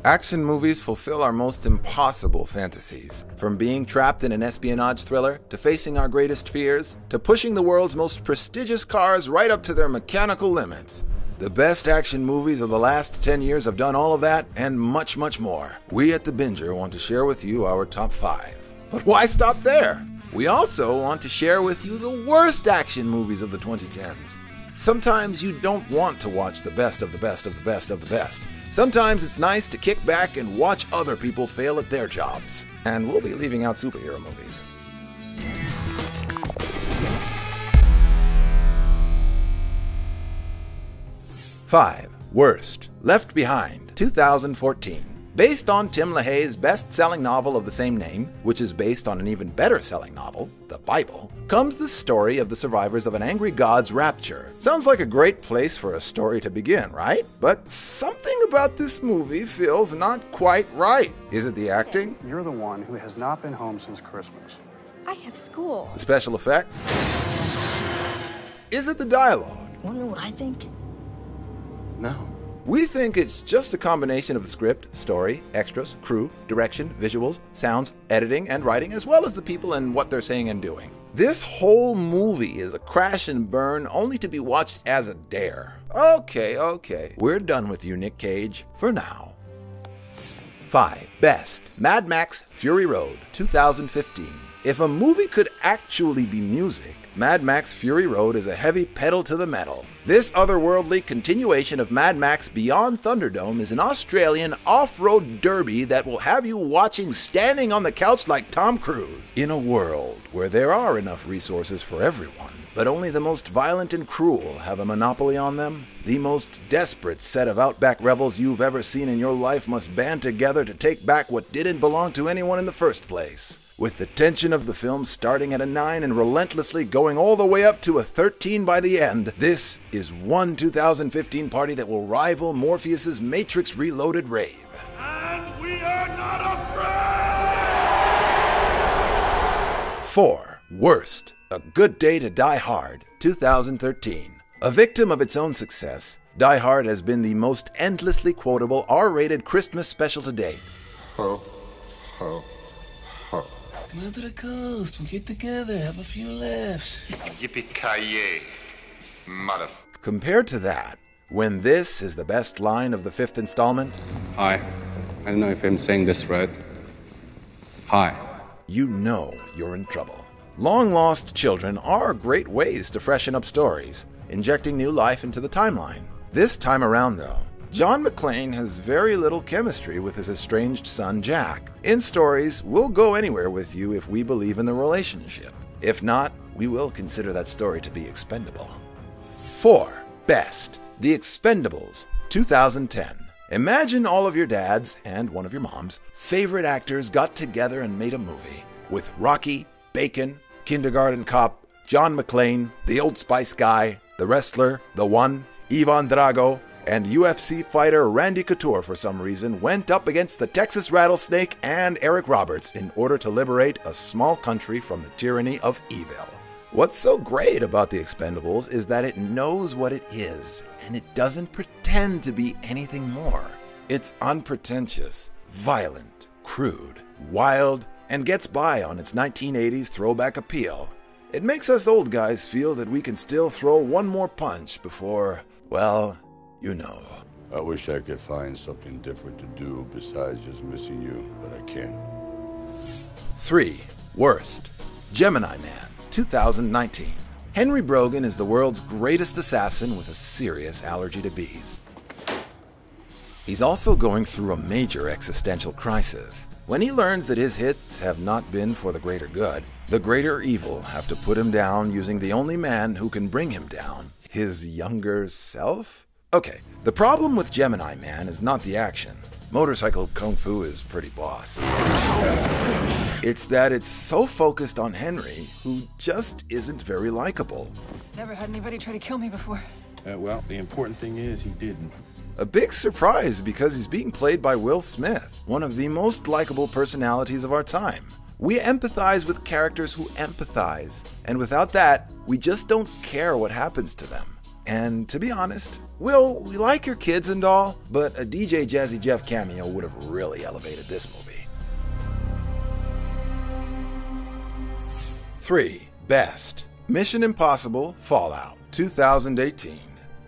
Action movies fulfill our most impossible fantasies. From being trapped in an espionage thriller, to facing our greatest fears, to pushing the world's most prestigious cars right up to their mechanical limits. The best action movies of the last 10 years have done all of that and much, much more. We at The Binger want to share with you our top 5. But why stop there? We also want to share with you the worst action movies of the 2010s. Sometimes you don't want to watch the best of the best of the best of the best. Sometimes it's nice to kick back and watch other people fail at their jobs. And we'll be leaving out superhero movies. Five, Worst, Left Behind, 2014. Based on Tim LaHaye's best-selling novel of the same name, which is based on an even better-selling novel, the Bible, comes the story of the survivors of an angry god's rapture. Sounds like a great place for a story to begin, right? But something about this movie feels not quite right. Is it the acting? You're the one who has not been home since Christmas. I have school. The special effects? Is it the dialogue? Want to know what I think? No. We think it's just a combination of the script, story, extras, crew, direction, visuals, sounds, editing, and writing, as well as the people and what they're saying and doing. This whole movie is a crash and burn only to be watched as a dare. Okay. We're done with you, Nick Cage, for now. 5. Best, Mad Max Fury Road, 2015. If a movie could actually be music, Mad Max Fury Road is a heavy pedal to the metal. This otherworldly continuation of Mad Max Beyond Thunderdome is an Australian off-road derby that will have you watching standing on the couch like Tom Cruise. In a world where there are enough resources for everyone, but only the most violent and cruel have a monopoly on them, the most desperate set of outback rebels you've ever seen in your life must band together to take back what didn't belong to anyone in the first place. With the tension of the film starting at a 9 and relentlessly going all the way up to a 13 by the end, this is one 2015 party that will rival Morpheus's Matrix Reloaded rave. And we are not afraid! 4. Worst, A Good Day to Die Hard, 2013. A victim of its own success, Die Hard has been the most endlessly quotable R-rated Christmas special to date. Ho, ho. Come out to the coast, we'll get together, have a few laughs. Yippee-ki-yay, mother... Compared to that, when this is the best line of the 5th installment... Hi. I don't know if I'm saying this right. Hi. You know you're in trouble. Long-lost children are great ways to freshen up stories, injecting new life into the timeline. This time around, though, John McClane has very little chemistry with his estranged son, Jack. In stories, we'll go anywhere with you if we believe in the relationship. If not, we will consider that story to be expendable. 4. Best, The Expendables, 2010. Imagine all of your dads and one of your moms' favorite actors got together and made a movie with Rocky, Bacon, Kindergarten Cop, John McClane, the Old Spice Guy, the wrestler, The One, Ivan Drago, and UFC fighter Randy Couture for some reason went up against the Texas Rattlesnake and Eric Roberts in order to liberate a small country from the tyranny of evil. What's so great about The Expendables is that it knows what it is, and it doesn't pretend to be anything more. It's unpretentious, violent, crude, wild, and gets by on its 1980s throwback appeal. It makes us old guys feel that we can still throw one more punch before, well, you know. I wish I could find something different to do besides just missing you, but I can't. 3. Worst, Gemini Man, 2019. Henry Brogan is the world's greatest assassin with a serious allergy to bees. He's also going through a major existential crisis. When he learns that his hits have not been for the greater good, the greater evil have to put him down using the only man who can bring him down, his younger self? Okay, the problem with Gemini Man is not the action. Motorcycle Kung Fu is pretty boss. It's that it's so focused on Henry, who just isn't very likable. Never had anybody try to kill me before. Well, the important thing is he didn't. A big surprise because he's being played by Will Smith, one of the most likable personalities of our time. We empathize with characters who empathize, and without that, we just don't care what happens to them. And to be honest, Will, we like your kids and all, but a DJ Jazzy Jeff cameo would have really elevated this movie. 3. Best. Mission Impossible Fallout, 2018.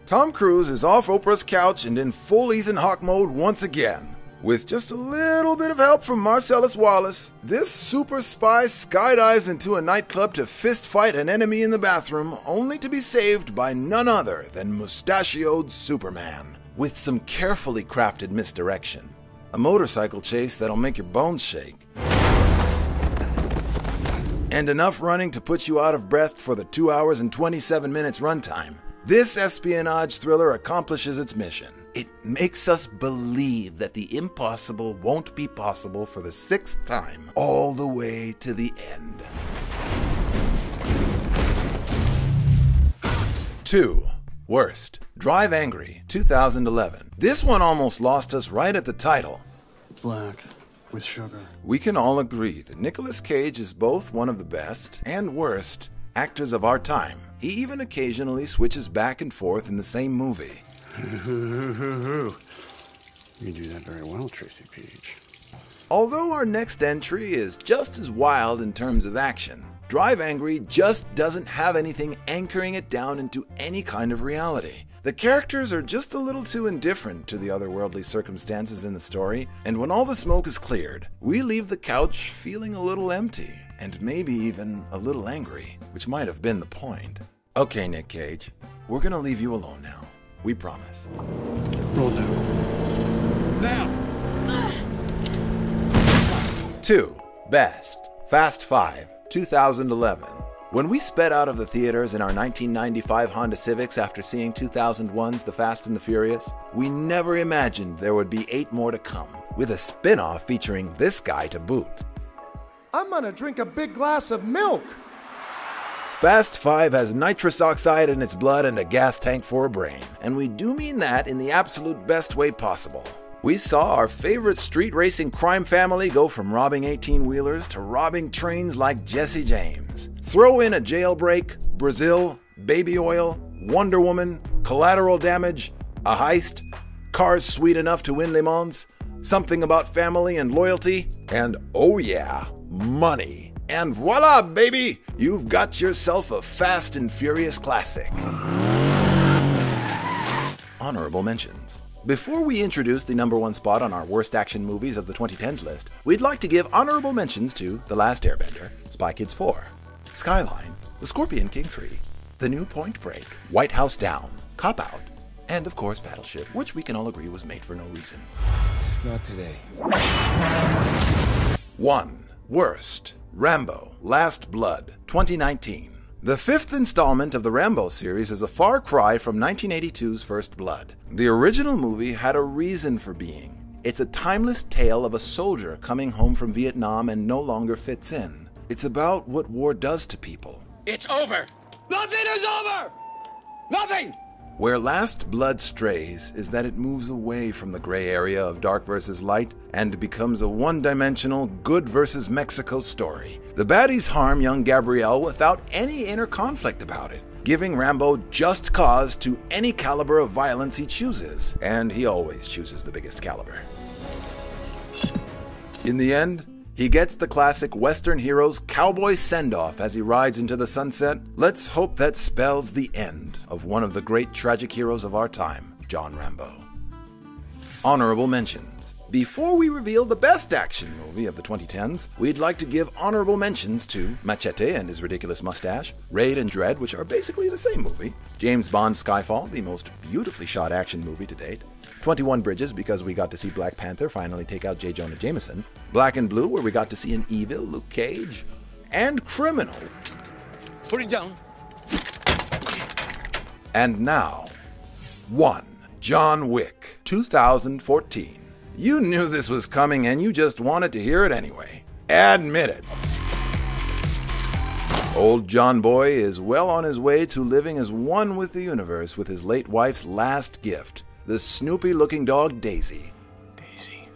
Tom Cruise is off Oprah's couch and in full Ethan Hawke mode once again. With just a little bit of help from Marcellus Wallace, this super spy skydives into a nightclub to fist fight an enemy in the bathroom, only to be saved by none other than mustachioed Superman, with some carefully crafted misdirection. A motorcycle chase that'll make your bones shake. And enough running to put you out of breath for the 2 hours and 27 minutes runtime. This espionage thriller accomplishes its mission. It makes us believe that the impossible won't be possible for the 6th time, all the way to the end. 2. Worst. Drive Angry, 2011. This one almost lost us right at the title. Black with sugar. We can all agree that Nicolas Cage is both one of the best and worst actors of our time. He even occasionally switches back and forth in the same movie. You do that very well, Tracy Peach. Although our next entry is just as wild in terms of action, Drive Angry just doesn't have anything anchoring it down into any kind of reality. The characters are just a little too indifferent to the otherworldly circumstances in the story, and when all the smoke is cleared, we leave the couch feeling a little empty, and maybe even a little angry, which might have been the point. Okay, Nick Cage, we're gonna leave you alone now. We promise. Roll down. Now! 2. Best. Fast 5, 2011. When we sped out of the theaters in our 1995 Honda Civics after seeing 2001's The Fast and the Furious, we never imagined there would be 8 more to come, with a spin-off featuring this guy to boot. I'm gonna drink a big glass of milk. Fast 5 has nitrous oxide in its blood and a gas tank for a brain, and we do mean that in the absolute best way possible. We saw our favorite street racing crime family go from robbing 18-wheelers to robbing trains like Jesse James. Throw in a jailbreak, Brazil, baby oil, Wonder Woman, collateral damage, a heist, cars sweet enough to win Le Mans, something about family and loyalty, and oh yeah, money. And voila, baby! You've got yourself a Fast and Furious classic. Honorable mentions. Before we introduce the #1 spot on our worst action movies of the 2010s list, we'd like to give honorable mentions to The Last Airbender, Spy Kids 4, Skyline, The Scorpion King 3, The New Point Break, White House Down, Cop Out, and of course Battleship, which we can all agree was made for no reason. Just not today. 1. Worst. Rambo, Last Blood, 2019. The 5th installment of the Rambo series is a far cry from 1982's First Blood. The original movie had a reason for being. It's a timeless tale of a soldier coming home from Vietnam and no longer fits in. It's about what war does to people. It's over! Nothing is over! Nothing! Where Last Blood strays is that it moves away from the gray area of dark versus light and becomes a one-dimensional good versus Mexico story. The baddies harm young Gabrielle without any inner conflict about it, giving Rambo just cause to any caliber of violence he chooses, and he always chooses the biggest caliber. In the end, he gets the classic Western hero's cowboy send-off as he rides into the sunset. Let's hope that spells the end of one of the great tragic heroes of our time, John Rambo. Honorable mentions. Before we reveal the best action movie of the 2010s, we'd like to give honorable mentions to Machete and his ridiculous mustache, Raid and Dread, which are basically the same movie, James Bond Skyfall, the most beautifully shot action movie to date, 21 Bridges, because we got to see Black Panther finally take out J. Jonah Jameson, Black and Blue, where we got to see an evil Luke Cage, and Criminal. Put it down. And now, 1. John Wick, 2014. You knew this was coming and you just wanted to hear it anyway. Admit it. Old John Boy is well on his way to living as one with the universe with his late wife's last gift, the Snoopy-looking dog Daisy. Daisy.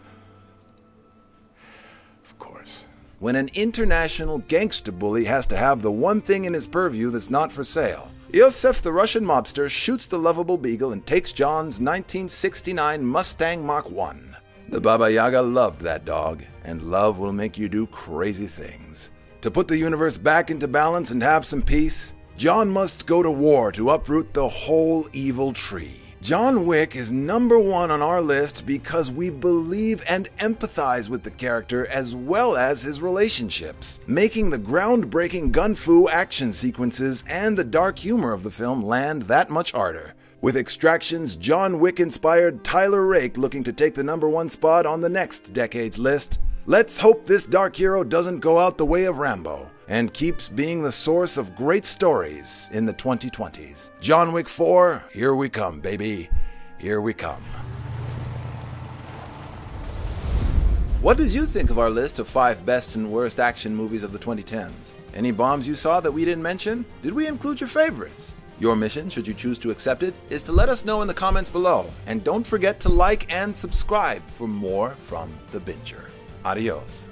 Of course. When an international gangster bully has to have the one thing in his purview that's not for sale, Iosef the Russian mobster shoots the lovable beagle and takes John's 1969 Mustang Mach 1. The Baba Yaga loved that dog, and love will make you do crazy things. To put the universe back into balance and have some peace, John must go to war to uproot the whole evil tree. John Wick is #1 on our list because we believe and empathize with the character as well as his relationships, making the groundbreaking gun-fu action sequences and the dark humor of the film land that much harder. With Extraction's John Wick-inspired Tyler Rake looking to take the #1 spot on the next decade's list, let's hope this dark hero doesn't go out the way of Rambo and keeps being the source of great stories in the 2020s. John Wick 4, here we come, baby. Here we come. What did you think of our list of 5 best and worst action movies of the 2010s? Any bombs you saw that we didn't mention? Did we include your favorites? Your mission, should you choose to accept it, is to let us know in the comments below. And don't forget to like and subscribe for more from The Binger. Adios.